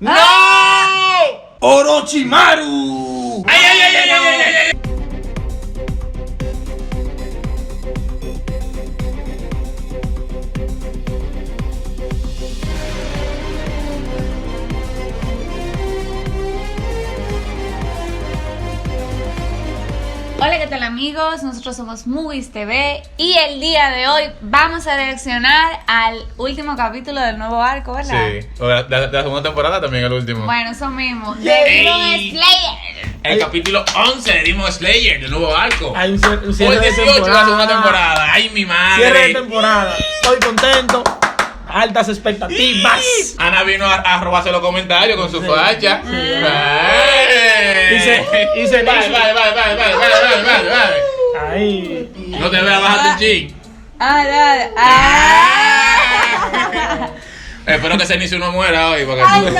¡No! ¡Orochimaru! ¡Ay, ay, ay, ay, ay, ay, ay! Hola, ¿qué tal amigos? Nosotros somos Movies TV y el día de hoy vamos a reaccionar al último capítulo del nuevo arco, ¿verdad? Sí, o de la segunda temporada también el último. Bueno, eso mismo. Yay. De Demon Slayer. El capítulo 11 de Demon Slayer, del nuevo arco. Hay un O cierre el de 18 de la segunda temporada. temporada. ¡Ay, mi madre! Cierre de temporada. Estoy contento. Altas expectativas. Ana vino a robarse los comentarios con su facha. Hice Vale. Ahí. No te veas, bájate un ching. Espero que Zenitsu no muera hoy. Porque ¡Ay,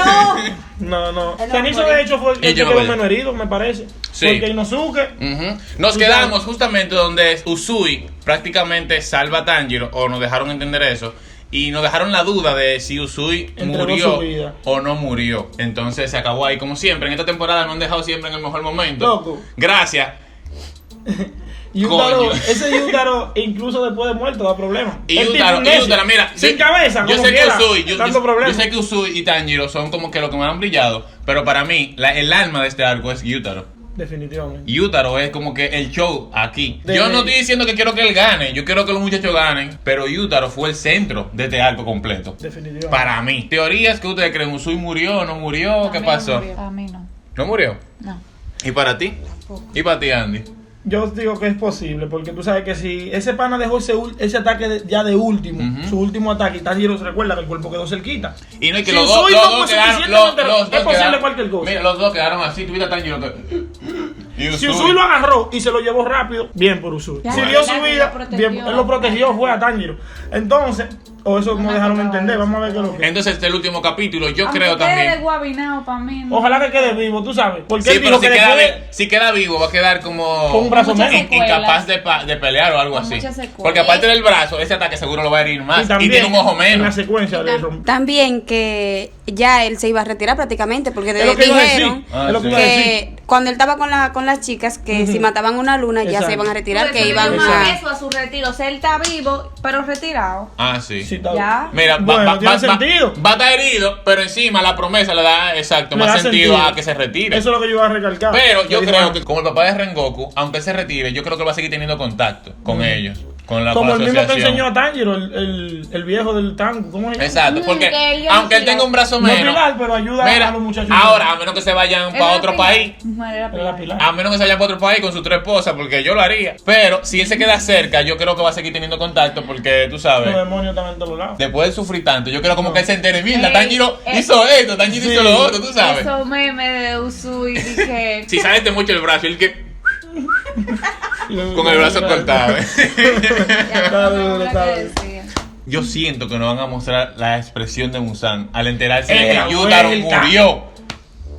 no! No. Zenitsu de hecho fue el que Y yo no quedó voy. menos herido, me parece. Sí. Porque Inosuke. Nos quedamos justamente donde Usui prácticamente salva a Tanjiro, o nos dejaron entender eso, y nos dejaron la duda de si Usui Entregó murió su vida. o no murió. Entonces se acabó ahí, como siempre. En esta temporada nos han dejado siempre en el mejor momento. Loco. Gracias. Yutaro, Coño. ese Yutaro incluso después de muerto da problemas. Y El Yutaro, tipo imbécil, mira, sin cabeza, yo como sé que quiera, Usui, dando problemas. yo sé que Usui y Tanjiro son como que lo que más han brillado, pero para mí el alma de este arco es Yutaro. Definitivamente. Yutaro es como que el show aquí. De- Yo no estoy diciendo que quiero que él gane, yo quiero que los muchachos ganen, pero Yutaro fue el centro de este arco completo. Definitivamente. Para mí. ¿Teorías que ustedes creen? ¿Usui murió o no murió? ¿Qué pasó? A mí no. ¿No murió? No. ¿Y para ti? ¿Y para ti, Andy? Yo digo que es posible, porque tú sabes que si ese pana dejó ese ataque ya de último, Ujú. su último ataque, y Tanjiro se recuerda que el cuerpo quedó cerquita. Y no es que Si los dos, Usui los no dos fue quedaron. suficientemente- Los es dos posible quedaron- cualquier cosa. Mira, los dos quedaron así. Tuviste a Tanjiro. Y Si Usui lo agarró y se lo llevó rápido, bien por Usui. Ya, Si ya, dio ya, su ya vida, lo protegió. bien, él lo protegió, fue a Tanjiro. Entonces, o eso No no me dejaron acordaba entender, de eso. vamos a ver qué es lo que. Entonces, este es el último capítulo. Yo Aunque creo quede también. de guabinao para mí. ¿no? Ojalá que quede vivo, tú sabes. Porque Sí, él pero dijo que después si queda vivo, va a quedar como. Con un brazo Muchas menos. secuelas. Incapaz de pelear o algo Con así. muchas secuelas. Porque aparte del brazo, ese ataque seguro lo va a herir más. Y, también tiene un ojo en la menos. secuencia de eso. También que ya él se iba a retirar prácticamente porque Es lo que iba a decir. dijeron Ah, Es lo que sí. iba a decir. que cuando él estaba con las chicas que Ujú. si mataban una luna ya Exacto. se iban a retirar, Por que eso le iban llaman a... eso a su retiro. O sea, él está vivo, pero retirado. Ah, sí. Sí, está Ya. bien. Mira, Bueno, tiene sentido. va a estar herido, pero encima la promesa le da, exacto, Le más da sentido sentido. a que se retire. Eso es lo que yo iba a recalcar. Pero yo dijo, creo ah, que como el papá de Rengoku, aunque él se retire, yo creo que va a seguir teniendo contacto con ellos, con la como el mismo que asociación. enseñó a Tanjiro, el viejo del tango. ¿Cómo se llama? Exacto, porque que él ya aunque él no tenga un brazo No menos, Pilar, pero ayuda mira, a los muchachos. ahora, a menos que se vayan para otro país, Era la Pilar. a menos que se vayan para otro país con sus tres esposas, porque yo lo haría. Pero si él se queda cerca, yo creo que va a seguir teniendo contacto, porque tú Los sabes, demonios están en todos lados. después de sufrir tanto, yo creo como que él se entere, mira, Ey, Tanjiro ey. hizo esto, Tanjiro Sí. hizo lo otro, tú sabes. Eso meme de Usui dije. Si sale este mucho el brazo, él que con el brazo cortado. Ya no me acuerdo Está qué bien. decía. Yo siento que nos van a mostrar la expresión de Musan al enterarse de La que Yutaro vuelta. murió.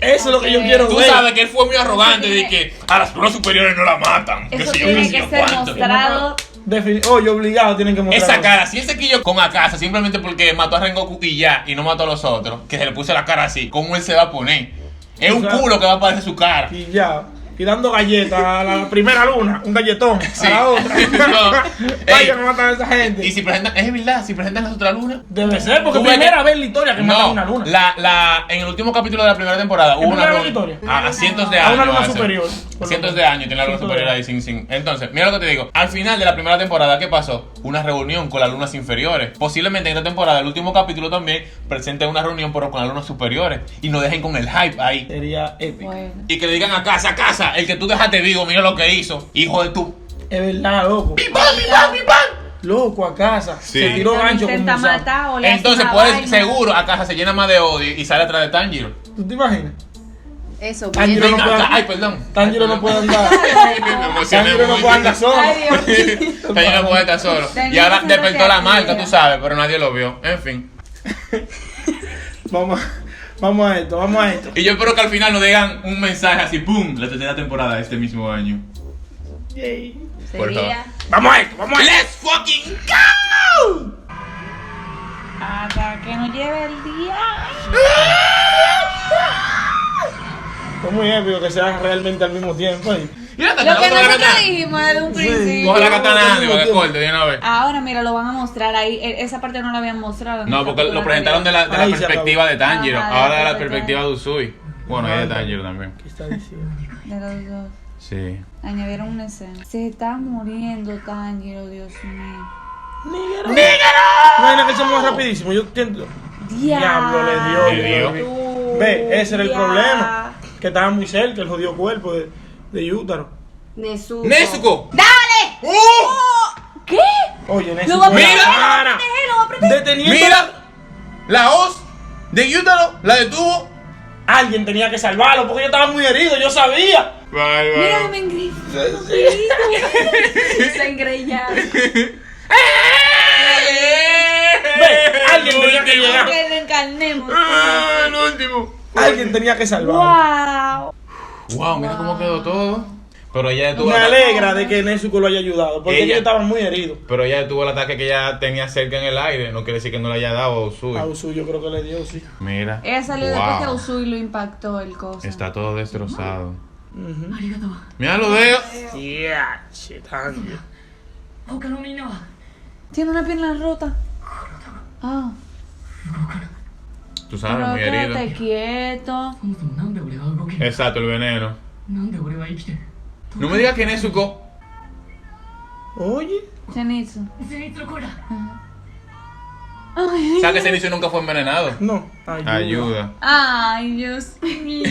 Eso es lo que yo quiero Tú ver. sabes que él fue muy arrogante de que a las pruebas superiores no la matan. Eso sé yo, tiene qué sé que yo ser cuánto. mostrado. Oye, obligado tienen que mostrar. Esa cara, si él se quilló con Akasa simplemente porque mató a Rengoku y ya, y no mató a los otros, que se le puso la cara así, ¿cómo él se va a poner? Es un Exacto. culo que va a aparecer su cara. Y ya. Y dando galletas a la primera luna, un galletón. Sí. A la otra. No. Vaya, Ey. que matan a esa gente. Y si presentan, es verdad, si presentan las otras lunas. Debe ser, porque Tú ves primera que- vez en la historia que matan a una luna. En el último capítulo de la primera temporada hubo una primera luna historia? a cientos de A años. una luna hace. superior. por lo Cientos menos. de años tiene la luna Cientos de superior ahí años. sin. Entonces, mira lo que te digo. Al final de la primera temporada, ¿qué pasó? Una reunión con las lunas inferiores. Posiblemente en esta temporada, el último capítulo también, presente una reunión pero con las lunas superiores. Y nos dejen con el hype ahí. Sería épico. Bueno. Y que le digan a casa, el que tú dejaste vivo, mira lo que hizo. Hijo de tu. Es verdad, loco. ¡Pim, pam, pim, pam, pim, pam! Loco a casa. Sí. Se tiró Lo gancho con intenta Musan. matar o le hace Entonces, una puedes, vaina. seguro, a casa se llena más de odio y sale atrás de Tanjiro. ¿Tú te imaginas? Eso, Tanjiro bien. no puede- Ay, perdón. Tanjiro no puede andar. Me emocioné Tanjiro no mucho. puede andar solo. Ay, Dios mío. Tanjiro no puede estar solo. Tenía Y ahora que ser despertó la así, marca, mira. tú sabes, pero nadie lo vio. En fin. Vamos a esto. Y yo espero que al final nos digan un mensaje así, ¡pum! La tercera temporada de este mismo año. Yay. Por favor. Sería Vamos a esto. ¡Let's fucking go! hasta que nos lleve el día. ¡Ah! Es muy épico que sea realmente al mismo tiempo. Ahí. Mira, Lo que coge la nosotros katana. dijimos desde un principio. Coge la katana Andy para que corte de una vez. Ahora, mira, lo van a mostrar ahí. Esa parte no la habían mostrado. No, porque lo presentaron de la Ahí se perspectiva de Tanjiro. Ajá, Ahora de la perspectiva. perspectiva de Usui. Bueno, y de Tanjiro también. ¿Qué está diciendo? De los dos. Sí. Añadieron una escena. Se está muriendo Tanjiro, Dios mío. ¡Nígero! Imagina que somos rapidísimo. Yo entiendo. Diablo, le dio. Le dio. Ve, ese era el problema. Que estaba muy cerca el jodido cuerpo de Yutaro. Nezuko. ¡Nezuko! ¡Dale! ¿Qué? Oye, Lo Nezuko va a en la ¡Mira! cara. Lo va a proteger. Deteniendo. ¡Mira! La hoz de Yutaro la detuvo. Alguien tenía que salvarlo porque yo estaba muy herido, yo sabía. Mira, me engrifó. Se engrellaron. Ve, alguien tenía que llegar. Que reencarnemos. El último. Alguien tenía que salvarlo. Wow. Wow, mira cómo quedó todo. Pero ella detuvo Me el ataque. alegra de que Nezuko lo haya ayudado porque Ella- ellos estaban muy heridos. Pero ella detuvo el ataque que ella tenía cerca en el aire. No quiere decir que no le haya dado a Usui. A Usu yo creo que le dio, sí. Mira. Ella salió Wow. después que a Usui lo impactó el coso. Está todo destrozado. Ujú. Mira los dedos. Yeah, shit, Tanjiro. Tiene una pierna rota. Ah, Tú sabes, pero muy herido. quédate quieto. Exacto, el veneno. No me digas que Nezuko. Oye, Zenitsu. O sea que Zenitsu nunca fue envenenado. no, Ayuda. Ay, Dios mío.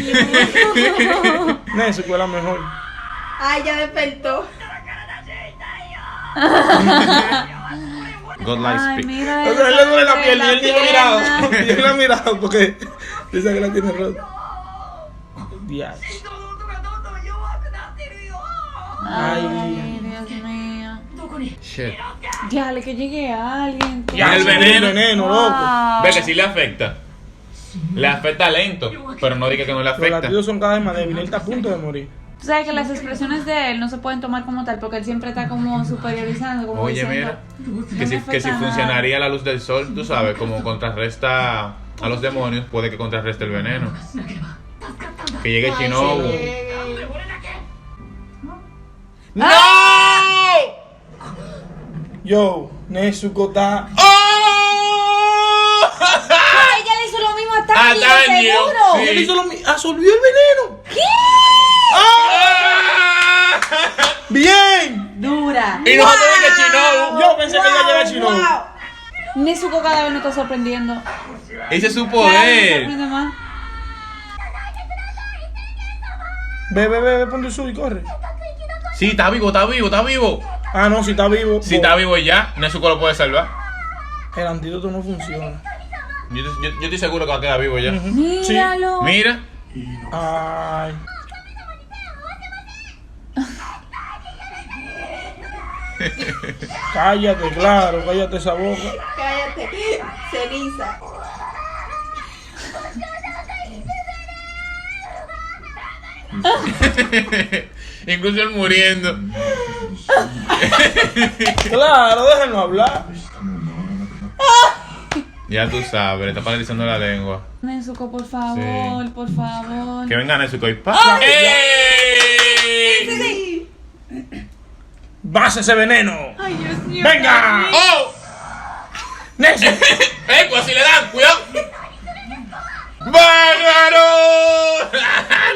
Nezuko es la mejor. Ay, ya despertó. Godlike Ay, speak. mira. O sea, él le duele la esa piel y él tiene mirado. pierna. Y él la ha mirado porque dice que la tiene rota. Yeah. Ay, Dios mío. Shit. Dale, que llegue alguien. Ya, el veneno. loco. Wow. Ve que sí le afecta. Le afecta lento. Pero no diga que no le Los afecta. latidos son cada vez más débiles. Él está a punto de morir. Tú sabes que las expresiones de él no se pueden tomar como tal porque él siempre está como superiorizando. Como Oye, diciendo, mira. "No Que me si afecta nada". funcionaría la luz del sol, tú sabes, como contrarresta a los demonios, puede que contrarreste el veneno. Que llegue Shinobu. ¡No! Yo, Nezuko está. ¡Oh! Ay, ella le hizo lo mismo a Tanjiro, Tanjiro, seguro. sí. Él hizo lo mismo. Absorbió el veneno. ¿Qué? ¡Ah! ¡Bien! Dura. Y nosotros de que Shinobu. Yo pensé que iba a llegar Shinobu. Nezuko cada vez nos está sorprendiendo. Ese es su Cada vez nos poder. sorprende más. Ve, ponte su y corre. Sí, está vivo, está vivo, está vivo. Ah, no, si está vivo. Si está vivo ya, Nezuko lo puede salvar. El antídoto no funciona. Yo estoy seguro que va a quedar vivo ya. Míralo. Mira. Ay. Cállate, claro, cállate esa boca. Cállate. Ceniza. Incluso él muriendo. Claro, déjenlo hablar. Ya tú sabes, le está paralizando la lengua. Nezuko, por favor, Sí. por favor. Que venga Nezuko y ¡pa! ¡Ey! ¡Base ese veneno! Ay, Dios mío. ¡Venga! ¡Oh! ¡Nezuko! Pues así le dan, cuidado. ¡Bárbaro!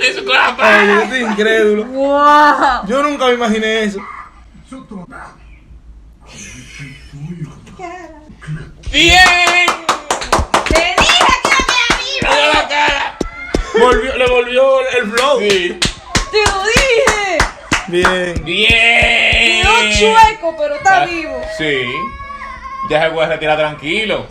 Nezuko la Ay, para. yo estoy incrédulo. Wow. Yo nunca me imaginé eso. ¡Bien! Te dije que me ¡Mira la cara! Le volvió el flow. Sí. Te lo dije. Bien. ¡Bien! Quedó chueco, pero está vivo. Sí. Ya se puede retirar tranquilo.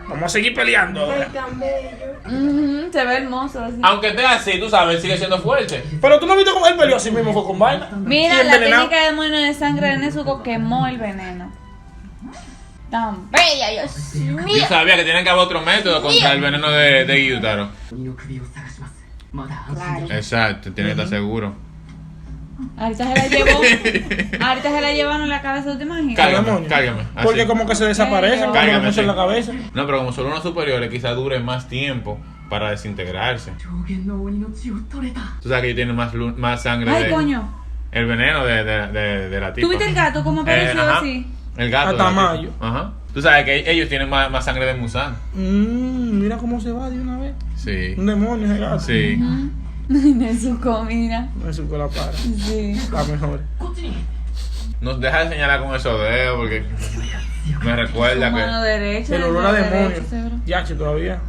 Vamos a seguir peleando ahora. Tan bello. Se ve hermoso así. Aunque esté así, tú sabes, él sigue siendo fuerte. Pero tú no viste cómo él peleó así mismo, fue con vaina. Mira, Y la envenenado. técnica de molino de sangre de Nezuko quemó el veneno. Tan bella, Dios Yo mío. sabía que tienen que haber otro método contra el veneno de Gyutaro. Claro. Exacto, tiene que estar seguro. Ahorita se la llevó. Ahorita se la llevaron en la cabeza, ¿te imaginas? Cárgame, Demonio. cárgame. Así. Porque como que se desaparece, Pero- cuando le Cárgame, mucho en sí. la cabeza. No, pero como son unos superiores, quizás dure más tiempo. para desintegrarse. 上限の鬼の血を取れた。 Tú sabes que ellos tienen más sangre Ay, de... coño. El veneno de la tipa. ¿Tú viste el gato cómo apareció ajá. así? El gato. A de la tipa. Tamayo. Ajá. Tú sabes que ellos tienen más sangre de Musan. Mira cómo se va de una vez. Sí. Un demonio ese gato. Sí. Nezuko, mira. Me supo la para. Sí. La mejor. こっちに。 Nos deja de señalar con esos dedos porque me recuerda Su mano que... derecha. El olor a mano demonio. derecha, seguro. Yache todavía.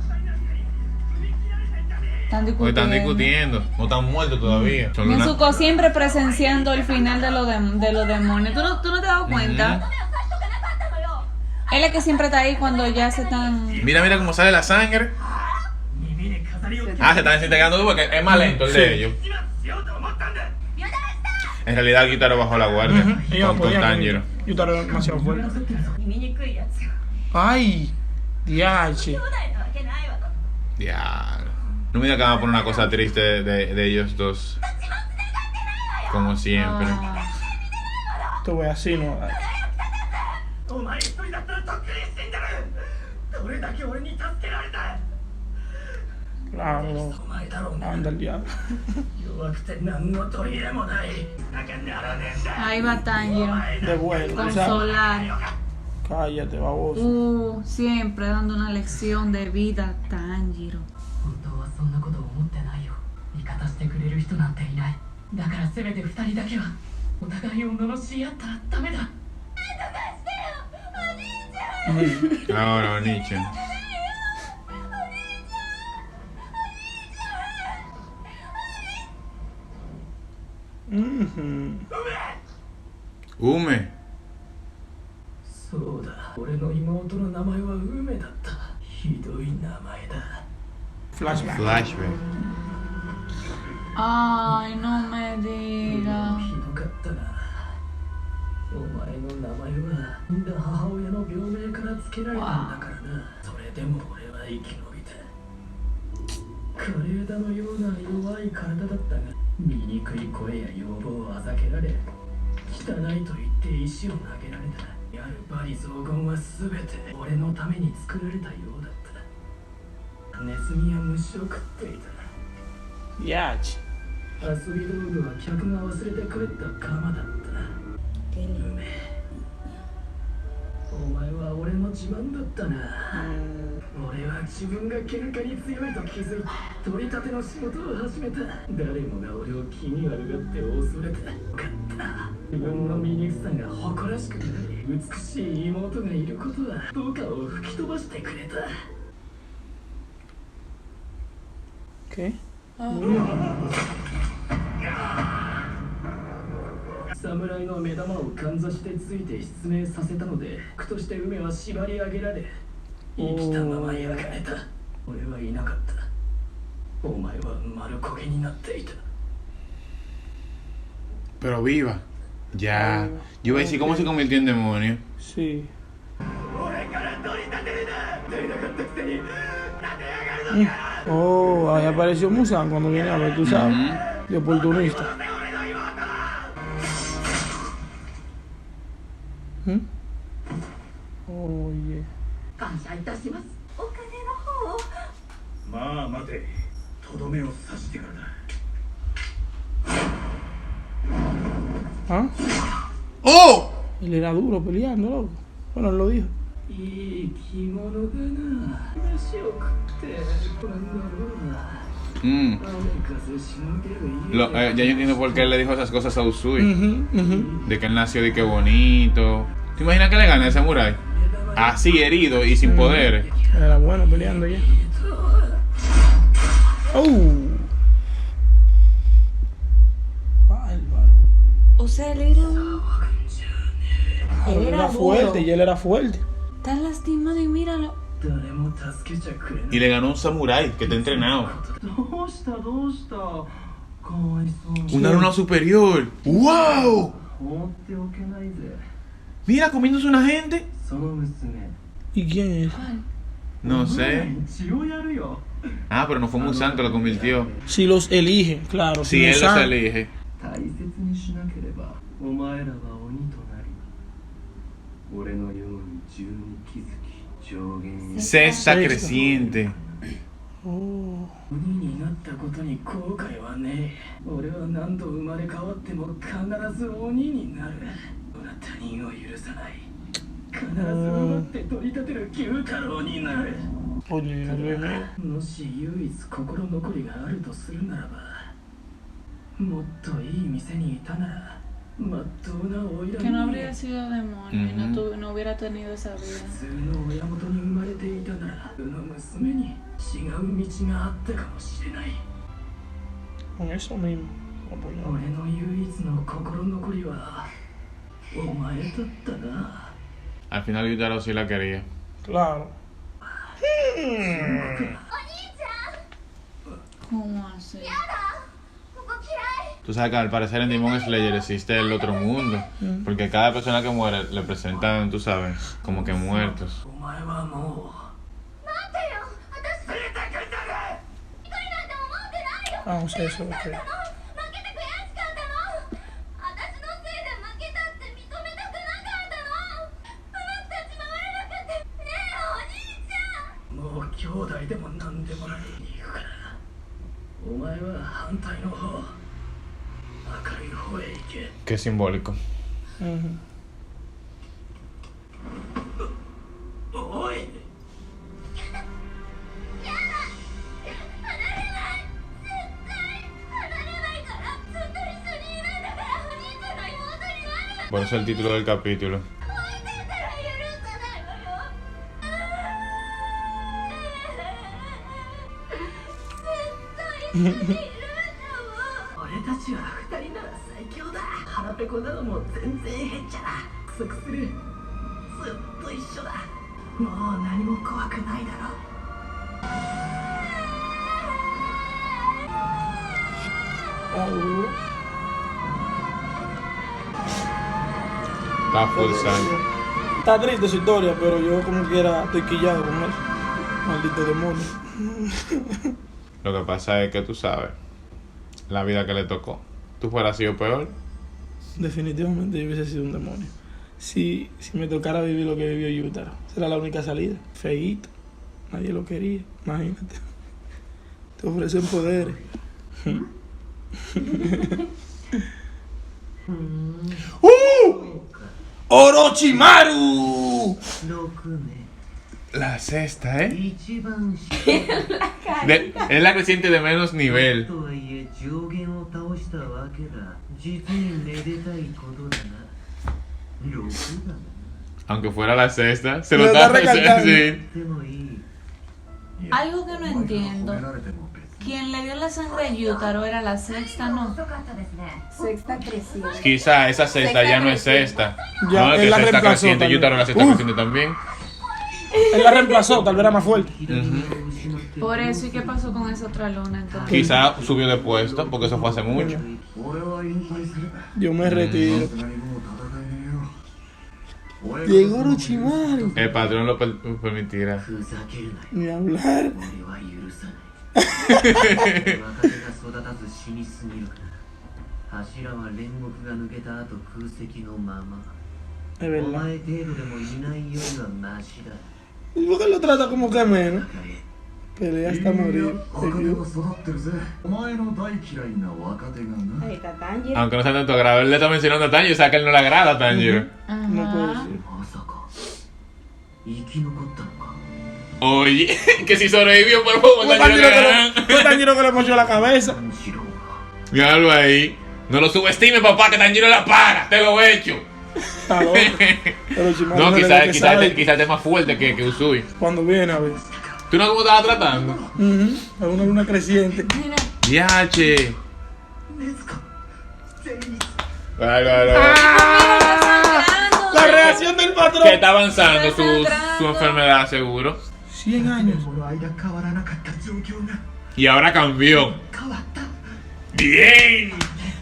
Están Hoy están discutiendo. discutiendo. No están muertos todavía. Son una- Nezuko siempre presenciando el final de los demonios. ¿Tú no te has dado cuenta? Él es que siempre está ahí cuando ya se están... Mira cómo sale la sangre. 耳で飾りをつけ Ah, se están desintegrando porque es más lento el de Sí. ellos. しようと思ったんだ。 En realidad Kitaro bajó la guardia Ellos no con podían. Tanjiro. Yo estaba demasiado 焦 fuerte. ってるぞ。見にくいやつ。 Ay, diache. Diablo. No me digas que van a poner una cosa triste de ellos dos. Como siempre. Esto voy así, ¿no? お前一人だったらとっくに死んでる。どれだけ俺に助けられた。 Claro, お前だろうな。 anda el diablo. 弱くて何の取り柄もない。なきゃならねえんだ。 Ahí va Tanjiro. De bueno, Con ¿sabes? Solar. Cállate, baboso. Siempre dando una lección de vida a Tanjiro. 本当はそんなこと思ってないよ。味方してくれる人なんていない。だからせめて二人だけはお互いを罵り合ったらダメだ。 Ahora, Nietzsche. Ume. そうだ。俺の妹の名前は梅だった。ひどい名前だ。 Flashback. Flashback. Ay, no me digas. ひどかったな。お前の名前は死んだ母親の病名から付けられたんだからな。それでも俺は生き延びた。枯れ枝のような弱い体だったが、醜い声や要望をあざけられ、汚いと言って石を投げられた。やるバリ雑言は全て俺のために作られたようだった。ネズミや虫を食っていた。 Yache. 遊び道具は客が忘れてくれた鎌だった。梅、お前は俺の自慢だったな。俺は自分が喧嘩に強いと気づいて取り立ての仕事を始めた。誰もが俺を気に悪がって恐れた。よかった。自分の醜さが誇らしくなり、美しい妹がいることはどうかを吹き飛ばしてくれた。 ¿Qué? 侍の目玉をかんざしでついて失明させたので、苦として梅は縛り上げられ、生きたまま焼かれた。俺はいなかった。お前は丸焦げになっていた。 Pero viva. Ya. Yo iba a decir, ¿cómo se convirtió en demonio? Sí. 俺から取り立てるな。出なかったくせに立てやがるのか。 Oh, ahí apareció Musan cuando viene a ver, tú sabes. De oportunista. Oye. 感謝いたします。お金の方を。まあ待て、とどめを刺してからだ。 ¿Ah? ¡Oh! Él era duro peleando, loco. Bueno, él lo dijo. いい着物だな。飯を食ってこんなろうな。 Mm. 雨風しのげる家。 Ya yo entiendo por qué él le dijo esas cosas a Usui. Ujú. De que él nació de que bonito. ¿Te imaginas que le gane al samurái? Así herido y sin poderes. Era bueno peleando ya. ¡Oh! Bárbaro. O sea, él era un... Él era fuerte y él era fuerte. Está lastimado y míralo. 誰も助けちゃくれない。 Y le ganó un samurái que está entrenado. どうしたどうした。かわいそう。 Una luna superior. ¡Wow! 放っておけないぜ。 Mira, comiéndose una gente. その娘。 ¿Y quién es? No sé. 血をやるよ。 Ah, pero no fue Musan que lo convirtió. Si los elige, claro. Si él los Musan- elige. 大切にしなければお前らは鬼となり、俺のように銃に気づき上限へ。 Sexta creciente. Oh. 鬼になったことに後悔はねえ。俺は何度生まれ変わっても必ず鬼になる。他人を許さない。必ず奪って取り立てる九太郎になる。 Coño, no lo veo. もし唯一心残りがあるとするならば、もっといい店にいたなら、まっとうなおいら Que no に habría sido demonio y no hubiera tenido esa 普 vida. 通の親元に生まれていたなら、うの娘に違う道があったかもしれない。 Con eso mismo. Lo apoyamos. 俺の唯一の心残りはお前だったな。 Al final Yutaro sí la quería. Claro. ¿Cómo así? Tú sabes que al parecer en Demon Slayer existe el otro mundo. Porque cada persona que muere le presentan, tú sabes, como que muertos. お前はも Vamos a eso, ok.う兄弟でも何でもないに行くから。お前は反対の方、明るい方へ行け。 Qué simbólico. Ujú. おい。 Por eso el título del capítulo.「俺たちは二人なら最強だ。腹ペコなのも全然へっちゃら。クソくする。ずっと一緒だ。もう何も怖くないだろ。 Está full sangre. Está triste su historia, pero yo como quiera estoy quillado con eso. Maldito demonio. Lo que pasa es que tú sabes la vida que le tocó. ¿Tú fueras sido peor? Definitivamente yo hubiese sido un demonio. Si me tocara vivir lo que vivió Yutaro, será la única salida. Feíto, nadie lo quería, imagínate. Te ofrecen poderes. ¡Orochimaru! La sexta, ¿eh? Es la creciente de menos nivel. Aunque fuera la sexta, se lo Lo está está recalcando. sí. Algo que no entiendo. Quien le dio la sangre a Yutaro era la sexta, ¿no? Sexta creció. Quizá esa sexta ya no es sexta. Ya, No, es él que la sexta reemplazó creciente, también. Yutaro la sexta creciente también. Él la reemplazó, tal vez era más fuerte. Por eso, ¿y qué pasó con esa otra luna entonces? Quizá subió de puesto, porque eso fue hace mucho. Yo me retiro. Llegó Orochimaru. El patrón lo permitirá. ふざけるな。 Ni hablar. 俺は許さない。若手が育たず死にすぎるから。柱は煉獄が抜けた後空席のまま。 Es お verdad. 前程度でもいないよりはマシだ。 ¿Y por qué lo trata como que menos? 戦え。 Pelea hasta morir. 若手が育ってるぜ。お前の大嫌いな若手がな。 Ahí está Tanjiro. Aunque no sea tanto agrado, él le está mencionando a Tanjiro, o sea que él no le agrada a Tanjiro. No puede Ajá. ser. まさか生き残ったのか。 Oye, que si sobrevivió por poco, Fue Tanjiro Tanjiro que... que le mochó la cabeza. 炭治郎が Míralo ahí. No lo subestime, papá, que Tanjiro la para. Te lo he hecho. Está loco. Orochimaru No, se le ve quizás que quizá sabe quizá esté más fuerte que Usui. cuando viene a ver. ¿Tú no cómo estabas tratando? Es una luna creciente. Mira, Yache. 禰豆子全員 Bárbaro. sangrando. La reacción del patrón. Que está avanzando Está su sangrando. enfermedad, seguro. 100 años. この間変わらなかった状況が Y ahora cambió. 変わった。 Bien.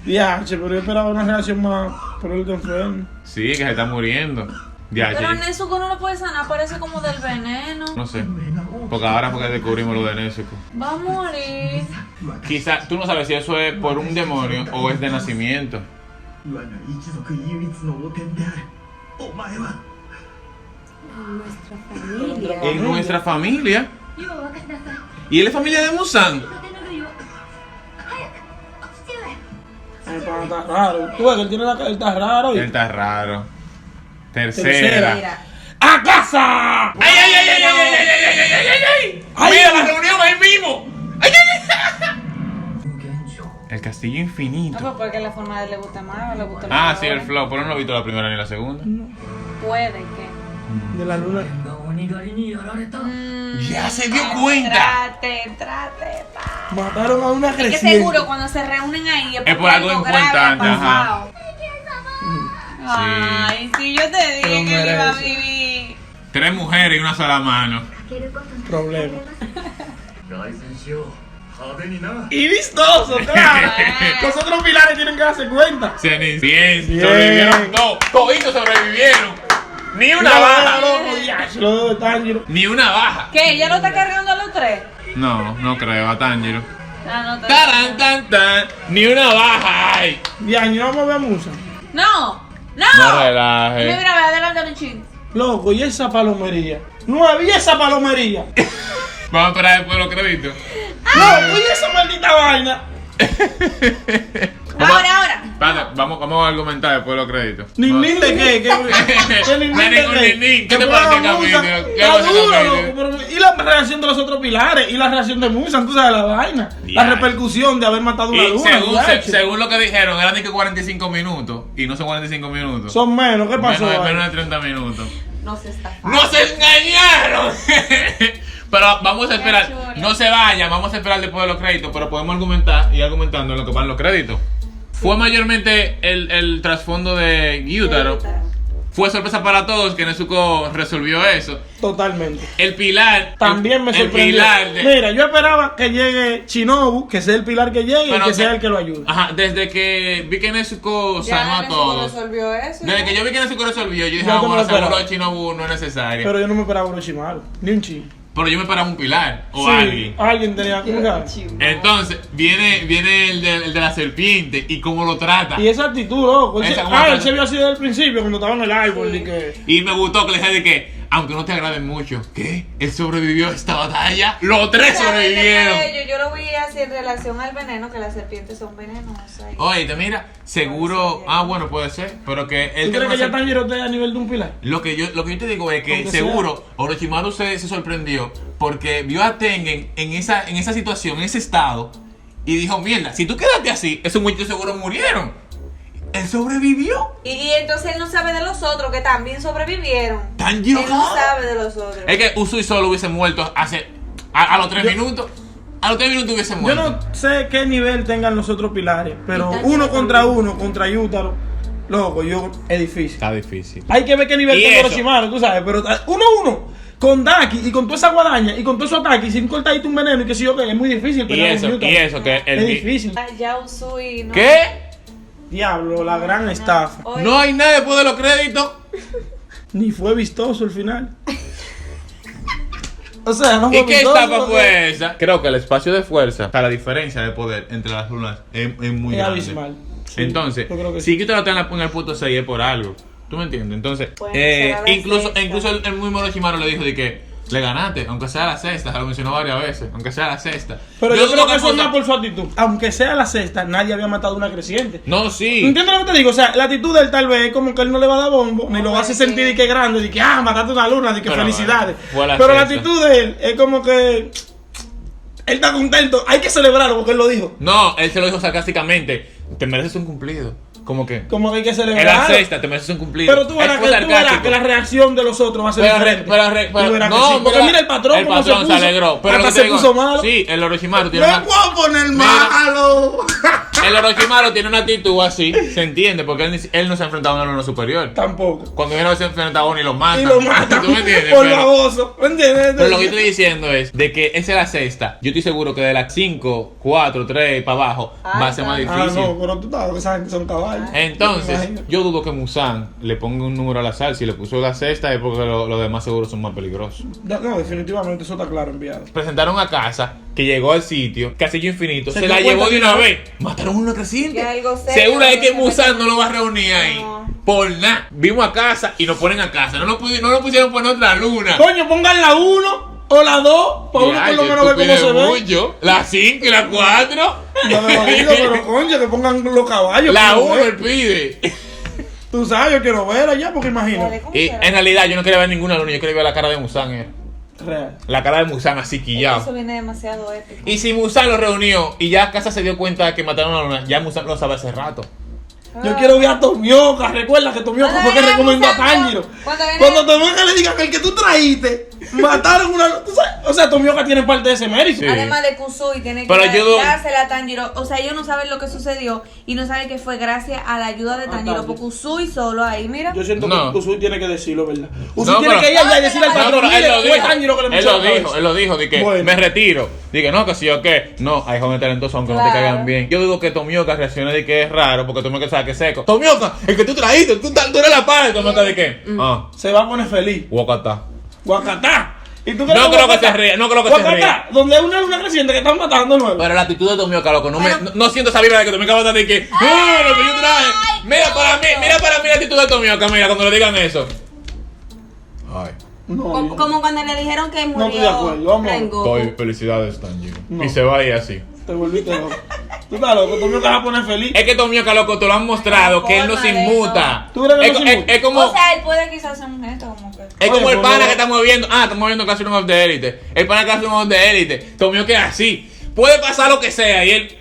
Ya, che, pero yo esperaba una reacción más por el que enfermo. Sí, que se está muriendo. Yache. Pero Nezuko no lo puede sanar, parece como del veneno. No sé. Porque ahora porque descubrimos lo de Nezuko. Va a morir. Quizá tú no sabes si eso es por un demonio o es de nacimiento. 我が一族唯一の汚点である。お前は Nuestra familia. En nuestra familia. Y él es familia de Musan. El pana está raro. Tú ves que él tiene él está raro. Él está raro. Tercera. Mira. ¡A casa! ¡Ay, ay, ay, ay, ay, ay, ay, ay, ay, ay, ay! Ay. ¡Mira la reunión ahí mismo! ¡Ay, ay, ay! 現状 El castillo No, infinito. pues porque la forma de él le gusta más o le gusta Ah, más sí, el flow, pero no he visto la primera ni la segunda. Puede que. De la luna. が鬼狩りにやられた Ya se dio cuenta. Trate, pa. Mataron a una Que creciente. seguro cuando se reúnen ahí Es por algo grave ha importante, ajá. pasado. Ay, sí, yo te dije Pero que él iba a merece. vivir. 3 mujeres y una sola mano. Problema. 凱旋しよう派手にな Y vistoso, claro. Los otros pilares tienen que darse cuenta. Bien, Bien. sobrevivieron dos. Toditos sobrevivieron. Ni una Mira, baja. loco, ya, se lo debo de Tanjiro. Ni una baja. ¿Qué? ¿Ella lo está cargando a los tres? No, no creo, a Tanjiro. Ah, no, Taran, tan, tan. Ni una baja hay. Ya, no vamos a ver a Musa. No, no. No relaje. Mira, ve adelante un chin. Loco, ¿y esa palomería? No había esa palomería. Vamos a esperar después de los créditos. Loco, ¿y esa maldita vaina? Ahora. Espérate, vamos a argumentar después de los créditos. ¿Nin nin de qué? ¿Qué nin nin de Ningún qué? nin-nin. ¿Qué te Que parece el fuera Musa. capítulo? ¿Qué Está pasa el duro, capítulo? loco, pero- y la reacción de los otros pilares, y la reacción de Musa, tú sabes la vaina. La Ya. repercusión de haber matado una Y luna. según lo que dijeron, eran de que 45 minutos. Y no son 45 minutos. Son menos, ¿qué pasó? menos, ahí? menos de 30 minutos. No se está. ¡No se engañaron! Pero vamos a esperar. Qué chulo. No se vayan, vamos a esperar después de los créditos. Pero podemos argumentar y argumentando en lo que van los créditos. Fue mayormente el trasfondo de Gyutaro. Fue sorpresa para todos que Nezuko resolvió eso. Totalmente. El pilar. También me el sorprendió. pilar de- Mira, yo esperaba que llegue Shinobu, que sea el pilar que llegue y Pero que sea el que lo ayude. Ajá, desde que vi que Nezuko sanó a todos. resolvió eso. Desde que yo vi que Nezuko resolvió, yo dije, Yo ah, te me bueno, lo seguro esperaba. de Shinobu no es necesario. Pero yo no me esperaba Orochimaru, ni un chi. Pero yo me esperaba un pilar o Sí, alguien. alguien tenía que jugar. Entonces, viene el de la serpiente y cómo lo trata. Y esa actitud, loco. Esa Ese- como él que- se vio así desde el principio, cuando estaba en el árbol. Y que... Y me gustó que le dije de que, aunque no te agrade mucho, ¿qué? Él sobrevivió a esta batalla. Los tres sobrevivieron. Yo lo vi así en relación al veneno, que las serpientes son venenosas. Oye, te mira, seguro. Ah, bueno, puede ser. Pero que él ¿Tú crees que ya está Tanjiro esté a nivel de un pilar? Lo que yo te digo es que Aunque seguro Orochimaru se sorprendió porque vio a Tengen en esa situación, en ese estado, y dijo, mierda, si tú quedaste así, esos muchachos seguro murieron. Él sobrevivió. Y entonces él no sabe de los otros que también sobrevivieron. Tanjiro Él no sabe de los otros. Es que Usui solo hubiese muerto hace a los 3 minutos. A los 3 minutos hubiese Yo muerto. no sé qué nivel tengan los otros pilares, pero Y Tanjiro uno contra también. uno, contra Yutaro, loco, es difícil. Está difícil. Hay que ver qué nivel Y tiene eso. Orochimaru, tú sabes, pero uno a uno. Con Daki y con toda esa guadaña y con todo su ataque y sin cortadito un veneno y que si yo que es muy difícil Y pelear con Yutaro. eso, que Es difícil. Ya Usui no. ¿Qué? Diablo, la gran estafa. Oye, No hay nada después de los créditos. Ni fue vistoso el final. O sea, no fue ¿Y qué vistoso etapa porque fue esa? Creo que el espacio de fuerza, o sea, la diferencia de poder entre las lunas es muy Es grande. abismal. Sí, Entonces, yo creo que si sí. Gyutaro está en el punto 6 es por algo. ¿Tú me entiendes? Entonces, Bueno, será la sexta. incluso el mismo Orochimaru le dijo de que le ganaste, aunque sea la sexta, lo mencionó varias veces, aunque sea la sexta. Pero yo creo que eso cosa- no es por su actitud. Aunque sea la sexta, nadie había matado una creciente. No, sí. ¿Entiendes lo que te digo? O sea, la actitud de él tal vez es como que él no le va a dar bombo, ni lo va a hacer sentir de que es grande, de que mataste una luna, de que Pero, felicidades. fue la Pero la sexta. actitud de él es como que él está contento, hay que celebrarlo porque él lo dijo. No, él se lo dijo sarcásticamente. Te mereces un cumplido. Como que. Como que hay que En la celebrarlo. sexta te mereces un cumplido. Pero tú verás, Él fue sarcástico. que la reacción de los otros va a ser diferente. Tú verás que no, sí. Porque mira el patrón cómo se puso. alegró. Pero hasta lo que se te digo, puso malo. Sí, el Orochimaru tiene ¡Me una. puedo poner Mira. malo! El Orochimaru tiene una actitud así, se entiende, porque él no se ha enfrentado a una luna superior. Tampoco. Cuando viene a verse enfrentado a uno y lo mata. Y lo matan ¿Tú me entiendes? por Pero- baboso. ¿Me entiendes? Pero lo que yo estoy diciendo es de que esa es la sexta. Yo estoy seguro que de las 5, 4, 3 para abajo va a ser más Ah, difícil. no, pero tú sabes que saben que son caballos. Entonces, Imagínate. yo dudo que Musan le ponga un número al azar. Si le puso la sexta es porque los demás seguros son más peligrosos. No, definitivamente eso está claro enviado. Presentaron a casa, que llegó al sitio, Castillo Infinito, se dio la cuenta llevó de que una no. vez. Mataron una creciente. Que algo serio, Seguro es que que Musan no lo va a reunir ahí. No. Por nada. Vimos a casa y nos ponen a casa. No lo pusieron poner otra luna. Coño, pónganla uno. O las 2, para uno por lo menos ver cómo se ve. Mucho. La 5 y la 4. No me lo digo, pero concha, que pongan los caballos. La quiero 1 ver. él pide. Tú sabes, yo quiero ver allá, porque imagínate. ¿Cómo Y será? en realidad yo no quería ver ninguna luna, yo quería ver la cara de Musan. Real. La cara de Musan así Eso quillado. viene demasiado épico. Y si Musan lo reunió y ya Casa se dio cuenta que mataron a la luna, ya Musan lo sabe hace rato. Yo quiero ver a Tomioka. Recuerda que Tomioka Cuando fue que viene recomendó a Musan, Tanjiro. cuando viene- Cuando Tomioka le diga que el que tú traíste mataron una. ¿Tú sabes? O sea, Tomioka tiene parte de ese mérito. Sí. Además de Kusui tiene que Pero yo- dársela a Tanjiro. O sea, ellos no saben lo que sucedió y no saben que fue gracias a la ayuda de Tanjiro. Tanjiro. Porque Kusui solo ahí, mira. Yo siento No. que Usui tiene que decirlo, ¿verdad? Usui No, tiene pero- que ir allá y decirle al No, No, patrón, pero él mire, lo fue dijo. Tanjiro que le Él puso lo la cabeza. dijo, él lo dijo, de que Bueno. me retiro. Dije, no, que si yo qué. No, hay jóvenes talentosos aunque no te Claro. caigan bien. Yo digo que Tomioka reacciona de que es raro porque Tomioka sabe que es seco. Tomioka, el que tú trajiste, tú eres la padre. Tomioka de qué. Ah, Se va a poner feliz. Wakata. Guacatá. ¿Y tú No creo que Guacatá? se ría, no creo que se Guacatá, ría. donde hay una luna creciente que están matando nuevo. Pero la actitud de Tomioka, loco, no siento esa vibra de que Tomioka va a estar de que, ¡ah, lo que yo traje! Mira para mí la actitud de Tomioka, mira, cuando le digan eso. Ay, No, yo- Como cuando le dijeron que murió estoy de acuerdo, vamos. Rengoku. estoy, felicidades, Tanjiro. No. Y se va ahí así. te volviste loco. Tú estás loco, Tomioka va a poner feliz. Es que Tomioka, loco, te lo han mostrado, La que él no se forma de inmuta. ¿Tú crees que Es, no se es- inmuta? es como... O sea, él puede quizás hacer un gesto como que. Es como Oye, el pues, pana no. que está moviendo. Ah, está moviendo Classroom of the Elite. El pana de Classroom of the Elite. Tomioka es así. Puede pasar lo que sea y él.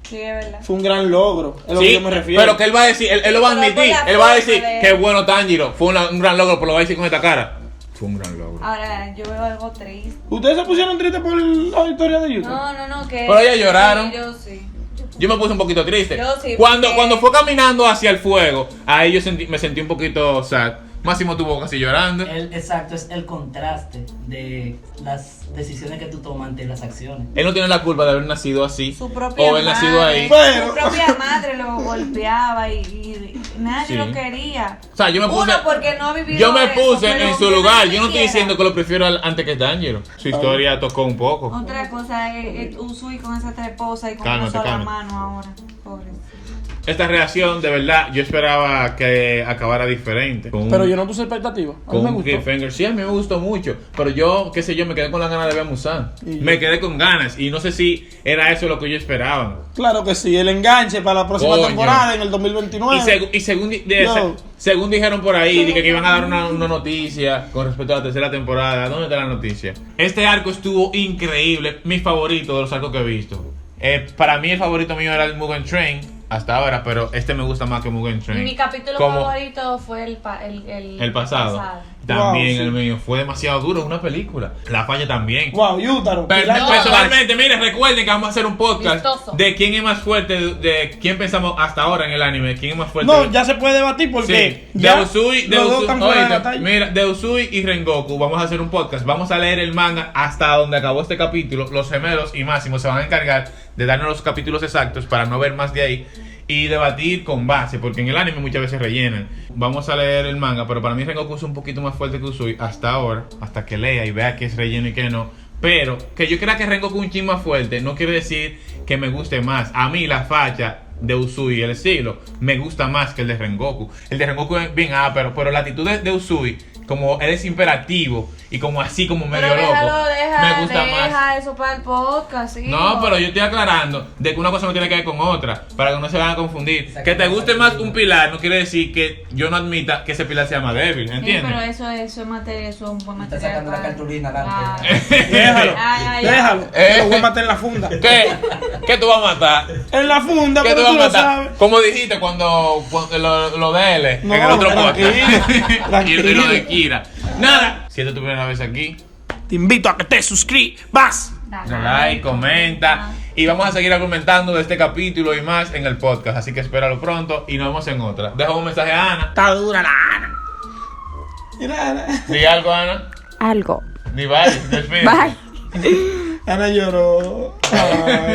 Sí, es verdad. Fue un gran logro, es lo que Sí, yo me refiero. pero que él va a decir, él lo va a Pero admitir. con la Él va a forma decir, de- qué bueno Tanjiro. Fue un gran logro, pero lo va a decir con esta cara. Fue un gran logro. Ahora, yo veo algo triste. ¿Ustedes se pusieron tristes por la victoria de YouTube? No, que. Pero ellas lloraron. Sí, yo sí. Yo me puse un poquito triste. Yo sí, cuando porque- fue caminando hacia el fuego, ahí yo me sentí un poquito sad. Máximo tuvo casi llorando. Exacto, es el contraste de las decisiones que tú tomas ante las acciones. Él no tiene la culpa de haber nacido así. Su propia o haber madre. nacido ahí. Pero- Su propia madre lo golpeaba y nadie Sí. lo quería. O sea, yo me puse. Uno, porque no ha vivido Yo me eso, puse pero en su que lugar. nadie Yo no estoy quiera. diciendo que lo prefiero antes que Tanjiro. Su historia tocó un poco. Otra cosa es Usui con esa treposa y con Cálmate, una sola cálmate. mano ahora. Pobrecito. Esta reacción, de verdad, yo esperaba que acabara diferente. Con Pero yo no puse expectativas. A mí con me gustó. Cliffhanger. Sí, a mí me gustó mucho. Pero yo, qué sé yo, me quedé con las ganas de ver a Musan. Y yo- Me quedé con ganas. Y no sé si era eso lo que yo esperaba. Claro que sí, el enganche para la próxima Coño. temporada en el 2029. Y según, No. según dijeron por ahí, de que iban a dar una noticia con respecto a la tercera temporada. ¿Dónde está la noticia? Este arco estuvo increíble. Mi favorito de los arcos que he visto. Para mí el favorito mío era el Mugen Train hasta ahora, pero este me gusta más que Mugen Y Train. mi capítulo Como favorito fue el pasado. También Wow, sí. el mío. Fue demasiado duro, es una película. La falla también. Wow, Yútaro. Personalmente, mire, recuerden que vamos a hacer un podcast Vistoso. de quién es más fuerte, de quién pensamos hasta ahora en el anime, quién es más fuerte. No, ya se puede debatir porque Sí, ya de Usui, los dos están fuera de oíste, batalla. mira, de Usui y Rengoku vamos a hacer un podcast, vamos a leer el manga hasta donde acabó este capítulo, los gemelos y Máximo se van a encargar de darnos los capítulos exactos para no ver más de ahí y debatir con base, porque en el anime muchas veces rellenan. Vamos a leer el manga, pero para mí Rengoku es un poquito más fuerte que Usui hasta ahora, hasta que lea y vea que es relleno y que no. Pero que yo crea que Rengoku es un chin más fuerte no quiere decir que me guste más. A mí la facha de Usui, el estilo, me gusta más que el de Rengoku. El de Rengoku es bien pero la actitud de Usui, como él es imperativo y como así, como medio Pero loco, deja me gusta más. deja eso para el podcast, sí. No, pero yo estoy aclarando de que una cosa no tiene que ver con otra, para que no se van a confundir. Que te guste más un pilar no quiere decir que yo no admita que ese pilar sea más débil, Sí, ¿entiendes? pero eso es materia, eso es un buen Está material. sacando la para- cartulina Claro. adelante. Déjalo, Ay, déjalo. Eh. Lo voy a matar en la funda. ¿Qué tú vas a matar? En la funda, ¿Qué pero tú tú vas a lo matar? sabes. Como dijiste cuando lo de L No, en el otro tranquilo, podcast. tranquilo. Y lo de Kira. Nada, si esta es tu primera vez aquí, Te invito a que te suscribas. dale like, comenta. Y vamos a seguir argumentando de este capítulo y más en el podcast. Así que espéralo pronto y nos vemos en otra. Dejo un mensaje a Ana. Está dura la Ana. Mira, Ana. Di algo, Ana. Algo. Di bye. Despídete. Bye. Ana lloró. Ay.